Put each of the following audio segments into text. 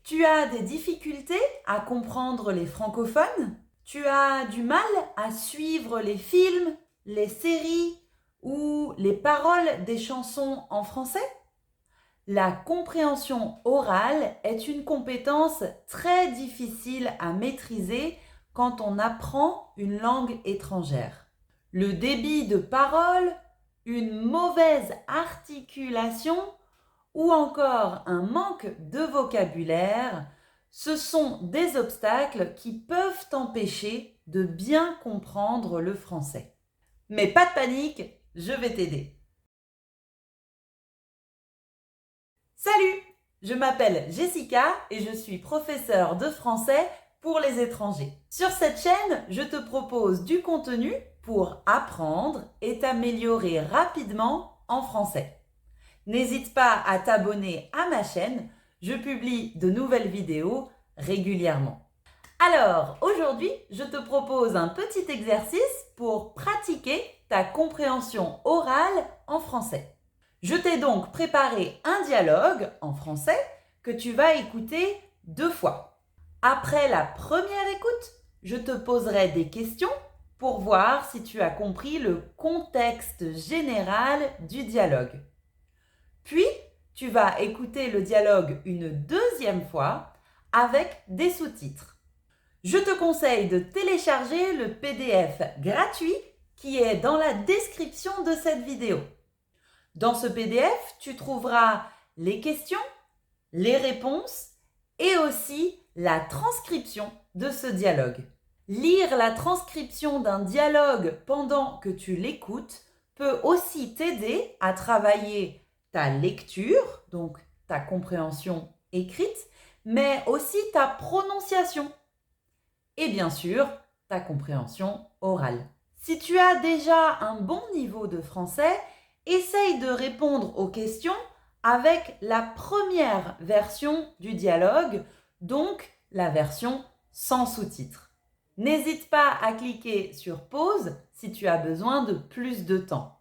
Tu as des difficultés à comprendre les francophones? Tu as du mal à suivre les films, les séries ou les paroles des chansons en français? La compréhension orale est une compétence très difficile à maîtriser quand on apprend une langue étrangère. Le débit de parole, une mauvaise articulation ou encore un manque de vocabulaire, ce sont des obstacles qui peuvent t'empêcher de bien comprendre le français. Mais pas de panique, je vais t'aider. Salut, je m'appelle Jessica et je suis professeure de français pour les étrangers. Sur cette chaîne, je te propose du contenu pour apprendre et t'améliorer rapidement en français. N'hésite pas à t'abonner à ma chaîne, je publie de nouvelles vidéos régulièrement. Alors, aujourd'hui, je te propose un petit exercice pour pratiquer ta compréhension orale en français. Je t'ai donc préparé un dialogue en français que tu vas écouter 2 fois. Après la première écoute, je te poserai des questions pour voir si tu as compris le contexte général du dialogue. Puis, tu vas écouter le dialogue une 2e fois avec des sous-titres. Je te conseille de télécharger le PDF gratuit qui est dans la description de cette vidéo. Dans ce PDF, tu trouveras les questions, les réponses et aussi la transcription de ce dialogue. Lire la transcription d'un dialogue pendant que tu l'écoutes peut aussi t'aider à travailler ta lecture, donc ta compréhension écrite, mais aussi ta prononciation et bien sûr ta compréhension orale. Si tu as déjà un bon niveau de français, essaye de répondre aux questions avec la première version du dialogue, donc la version sans sous-titres. N'hésite pas à cliquer sur pause si tu as besoin de plus de temps.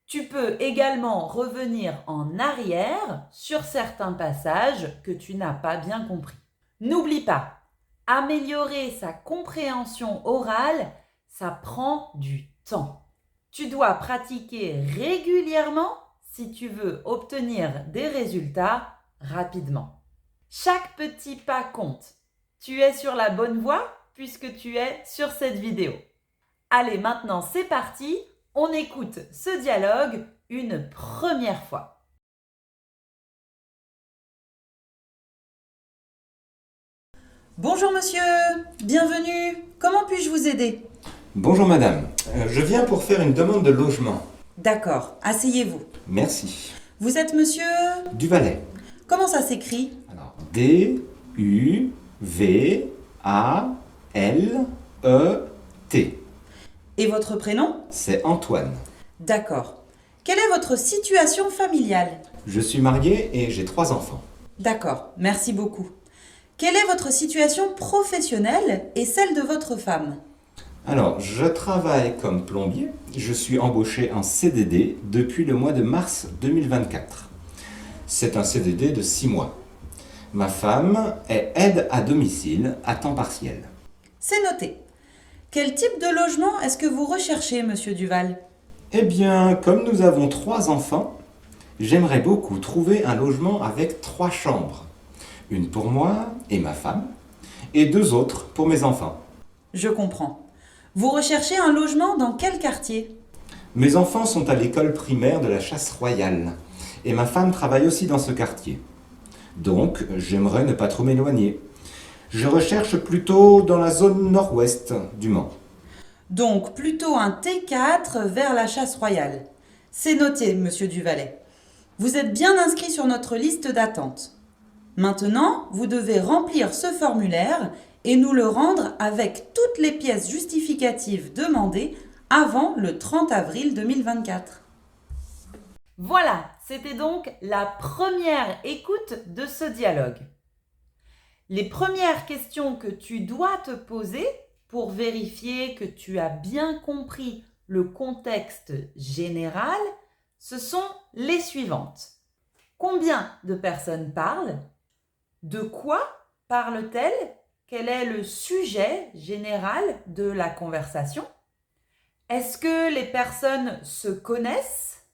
Tu peux également revenir en arrière sur certains passages que tu n'as pas bien compris. N'oublie pas, améliorer sa compréhension orale, ça prend du temps. Tu dois pratiquer régulièrement si tu veux obtenir des résultats rapidement. Chaque petit pas compte. Tu es sur la bonne voie puisque tu es sur cette vidéo. Allez, maintenant c'est parti, on écoute ce dialogue une première fois. Bonjour monsieur, bienvenue. Comment puis-je vous aider? Bonjour madame, je viens pour faire une demande de logement. D'accord, asseyez-vous. Merci. Vous êtes monsieur... Duvalet. Comment ça s'écrit? Alors, D-U-V-A-L-E-T. Et votre prénom? C'est Antoine. D'accord. Quelle est votre situation familiale? Je suis marié et j'ai 3 enfants. D'accord, merci beaucoup. Quelle est votre situation professionnelle et celle de votre femme? Alors, je travaille comme plombier. Je suis embauché en CDD depuis le mois de mars 2024. C'est un CDD de 6 mois. Ma femme est aide à domicile à temps partiel. C'est noté. Quel type de logement est-ce que vous recherchez, monsieur Duval? Eh bien, comme nous avons 3 enfants, j'aimerais beaucoup trouver un logement avec 3 chambres. Une pour moi et ma femme, et 2 autres pour mes enfants. Je comprends. Vous recherchez un logement dans quel quartier? Mes enfants sont à l'école primaire de la Chasse Royale, et ma femme travaille aussi dans ce quartier. Donc, j'aimerais ne pas trop m'éloigner. Je recherche plutôt dans la zone nord-ouest du Mans. Donc plutôt un T4 vers la Chasse Royale. C'est noté, monsieur Duvalet. Vous êtes bien inscrit sur notre liste d'attente. Maintenant, vous devez remplir ce formulaire et nous le rendre avec toutes les pièces justificatives demandées avant le 30 avril 2024. Voilà, c'était donc la première écoute de ce dialogue. Les premières questions que tu dois te poser pour vérifier que tu as bien compris le contexte général, ce sont les suivantes. Combien de personnes parlent? De quoi parle-t-elle? Quel est le sujet général de la conversation? Est-ce que les personnes se connaissent?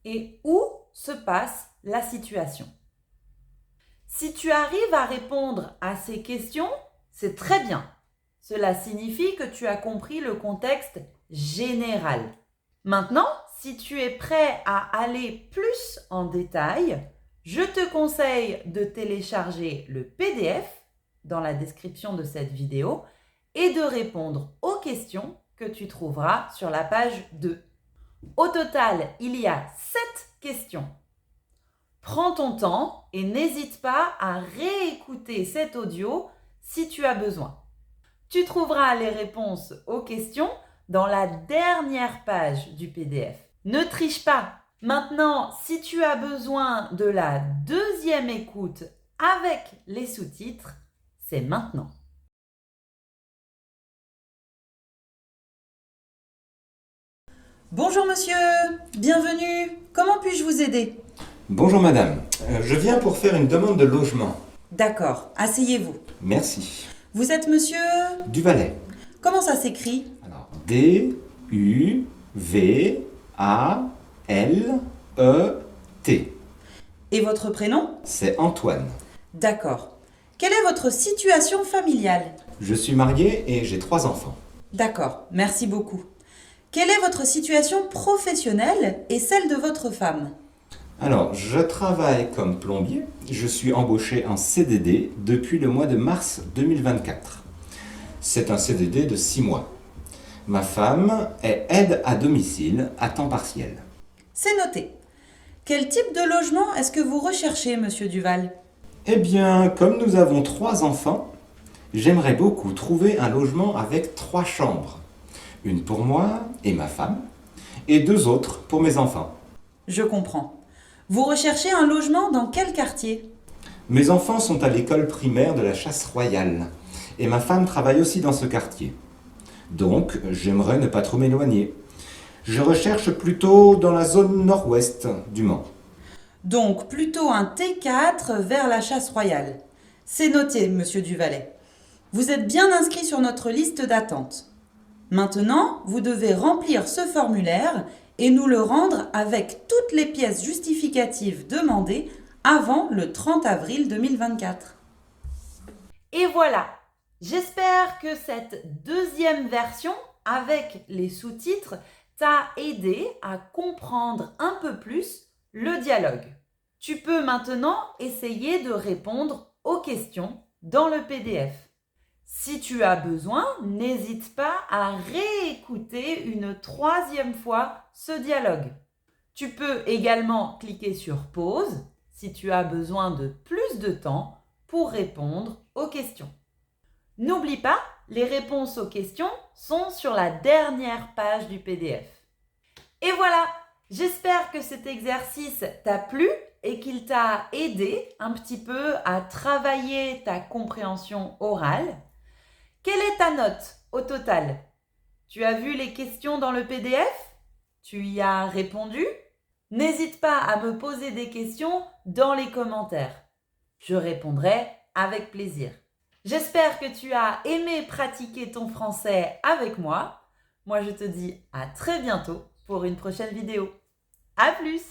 Et où se passe la situation? Si tu arrives à répondre à ces questions, c'est très bien. Cela signifie que tu as compris le contexte général. Maintenant, si tu es prêt à aller plus en détail, je te conseille de télécharger le PDF dans la description de cette vidéo et de répondre aux questions que tu trouveras sur la page 2. Au total, il y a 7 questions. Prends ton temps et n'hésite pas à réécouter cet audio si tu as besoin. Tu trouveras les réponses aux questions dans la dernière page du PDF. Ne triche pas. Maintenant, si tu as besoin de la deuxième écoute avec les sous-titres, c'est maintenant. Bonjour monsieur, bienvenue. Comment puis-je vous aider? Bonjour madame, je viens pour faire une demande de logement. D'accord, asseyez-vous. Merci. Vous êtes monsieur? Duvalet. Comment ça s'écrit? Alors, D-U-V-A-L-E-T. Et votre prénom? C'est Antoine. D'accord. Quelle est votre situation familiale? Je suis marié et j'ai 3 enfants. D'accord, merci beaucoup. Quelle est votre situation professionnelle et celle de votre femme? Alors, je travaille comme plombier. Je suis embauché en CDD depuis le mois de mars 2024. C'est un CDD de 6 mois. Ma femme est aide à domicile à temps partiel. C'est noté. Quel type de logement est-ce que vous recherchez, monsieur Duval? Eh bien, comme nous avons 3 enfants, j'aimerais beaucoup trouver un logement avec 3 chambres. Une pour moi et ma femme, et 2 autres pour mes enfants. Je comprends. Vous recherchez un logement dans quel quartier? Mes enfants sont à l'école primaire de la Chasse-Royale, et ma femme travaille aussi dans ce quartier. Donc, j'aimerais ne pas trop m'éloigner. Je recherche plutôt dans la zone nord-ouest du Mans. Donc, plutôt un T4 vers la Chasse-Royale. C'est noté, monsieur Duvalet. Vous êtes bien inscrit sur notre liste d'attente. Maintenant, vous devez remplir ce formulaire et nous le rendre avec toutes les pièces justificatives demandées avant le 30 avril 2024. Et voilà, j'espère que cette deuxième version avec les sous-titres t'a aidé à comprendre un peu plus le dialogue. Tu peux maintenant essayer de répondre aux questions dans le PDF. Si tu as besoin, n'hésite pas à réécouter une 3e fois ce dialogue. Tu peux également cliquer sur pause si tu as besoin de plus de temps pour répondre aux questions. N'oublie pas, les réponses aux questions sont sur la dernière page du PDF. Et voilà, j'espère que cet exercice t'a plu et qu'il t'a aidé un petit peu à travailler ta compréhension orale. Quelle est ta note au total? Tu as vu les questions dans le PDF? Tu y as répondu? N'hésite pas à me poser des questions dans les commentaires. Je répondrai avec plaisir. J'espère que tu as aimé pratiquer ton français avec moi. Moi, je te dis à très bientôt pour une prochaine vidéo. À plus!